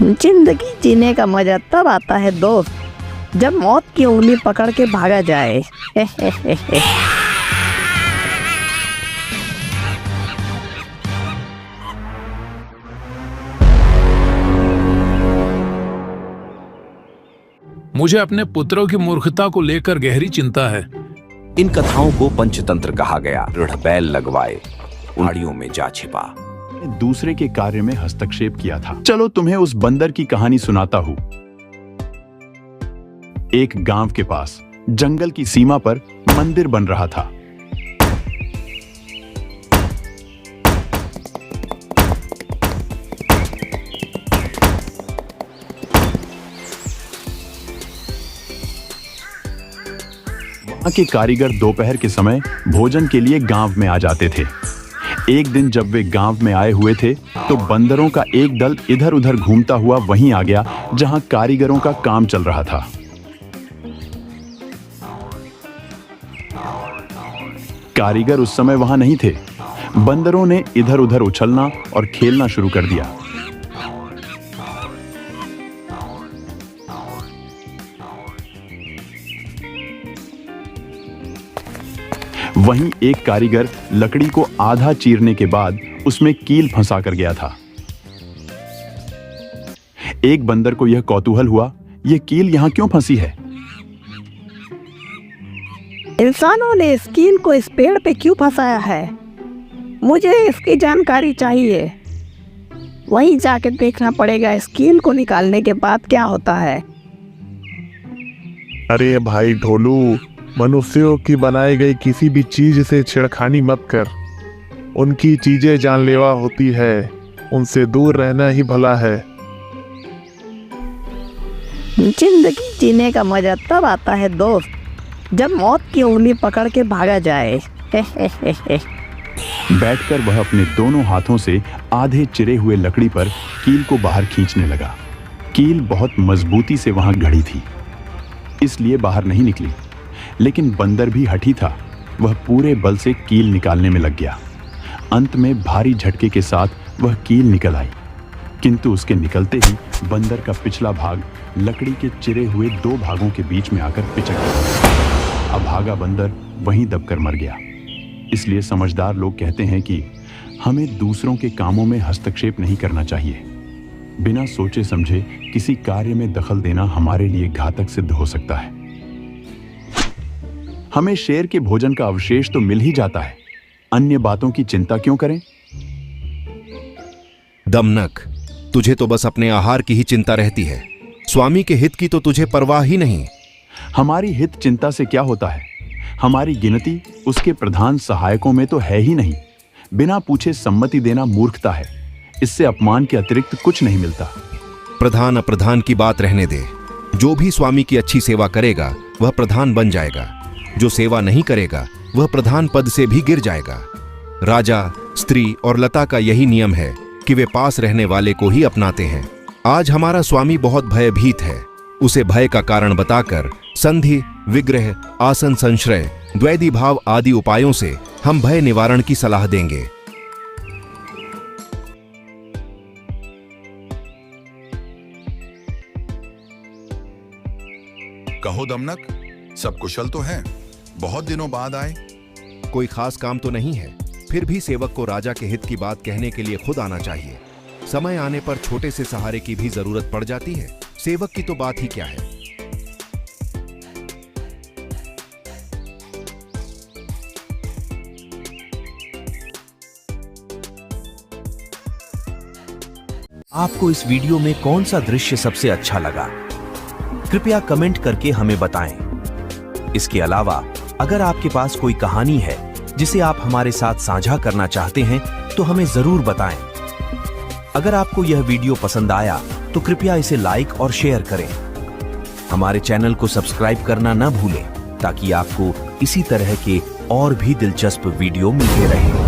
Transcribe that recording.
जिंदगी जीने का मजा तब आता है दोस्त जब मौत की उंगली पकड़ के भागा जाए। मुझे अपने पुत्रों की मूर्खता को लेकर गहरी चिंता है। इन कथाओं को पंचतंत्र कहा गया। दृढ़ बैल लगवाए, उड़ाड़ियों में जा छिपा। दूसरे के कार्य में हस्तक्षेप किया था। चलो तुम्हें उस बंदर की कहानी सुनाता हूं। एक गांव के पास जंगल की सीमा पर मंदिर बन रहा था। वहां के कारीगर दोपहर के समय भोजन के लिए गांव में आ जाते थे। एक दिन जब वे गांव में आए हुए थे तो बंदरों का एक दल इधर उधर घूमता हुआ वहीं आ गया जहां कारीगरों का काम चल रहा था। कारीगर उस समय वहां नहीं थे। बंदरों ने इधर उधर उछलना और खेलना शुरू कर दिया। वहीं एक कारीगर लकड़ी को आधा चीरने के बाद उसमें कील फंसा कर गया था। एक बंदर को यह कौतूहल हुआ, यह कील यहां क्यों फंसी है? इंसानों ने इस कील को इस पेड़ पे क्यों फंसाया है? मुझे इसकी जानकारी चाहिए। वहीं जाके देखना पड़ेगा इस कील को निकालने के बाद क्या होता है। अरे भाई ढोलू, मनुष्यों की बनाई गई किसी भी चीज से छेड़खानी मत कर। उनकी चीजें जानलेवा होती है, उनसे दूर रहना ही भला है। जिंदगी जीने का मजा तब आता है दोस्त जब मौत की उंगली पकड़ के भागा जाए। बैठकर वह अपने दोनों हाथों से आधे चिरे हुए लकड़ी पर कील को बाहर खींचने लगा। कील बहुत मजबूती से वहां गड़ी थी, इसलिए बाहर नहीं निकली। लेकिन बंदर भी हठी था। वह पूरे बल से कील निकालने में लग गया। अंत में भारी झटके के साथ वह कील निकल आई, किंतु उसके निकलते ही बंदर का पिछला भाग लकड़ी के चिरे हुए दो भागों के बीच में आकर पिचक गया। अभागा बंदर वहीं दबकर मर गया। इसलिए समझदार लोग कहते हैं कि हमें दूसरों के कामों में हस्तक्षेप नहीं करना चाहिए। बिना सोचे समझे किसी कार्य में दखल देना हमारे लिए घातक सिद्ध हो सकता है। हमें शेर के भोजन का अवशेष तो मिल ही जाता है, अन्य बातों की चिंता क्यों करें? दमनक, तुझे तो बस अपने आहार की ही चिंता रहती है। स्वामी के हित की तो तुझे परवाह ही नहीं। हमारी हित चिंता से क्या होता है? हमारी गिनती उसके प्रधान सहायकों में तो है ही नहीं। बिना पूछे सम्मति देना मूर्खता है। इससे अपमान के अतिरिक्त कुछ नहीं मिलता। प्रधान अप्रधान की बात रहने दे। जो भी स्वामी की अच्छी सेवा करेगा वह प्रधान बन जाएगा। जो सेवा नहीं करेगा वह प्रधान पद से भी गिर जाएगा। राजा, स्त्री और लता का यही नियम है कि वे पास रहने वाले को ही अपनाते हैं। आज हमारा स्वामी बहुत भयभीत है। उसे भय का कारण बताकर संधि, विग्रह, आसन संश्रय, द्वैधी भाव आदि उपायों से हम भय निवारण की सलाह देंगे। कहो दमनक, सब कुशल तो है? बहुत दिनों बाद आए। कोई खास काम तो नहीं है, फिर भी सेवक को राजा के हित की बात कहने के लिए खुद आना चाहिए। समय आने पर छोटे से सहारे की भी जरूरत पड़ जाती है। सेवक की तो बात ही क्या है। आपको इस वीडियो में कौन सा दृश्य सबसे अच्छा लगा? कृपया कमेंट करके हमें बताएं। इसके अलावा अगर आपके पास कोई कहानी है जिसे आप हमारे साथ साझा करना चाहते हैं तो हमें जरूर बताएं। अगर आपको यह वीडियो पसंद आया तो कृपया इसे लाइक और शेयर करें। हमारे चैनल को सब्सक्राइब करना न भूलें ताकि आपको इसी तरह के और भी दिलचस्प वीडियो मिलते रहें।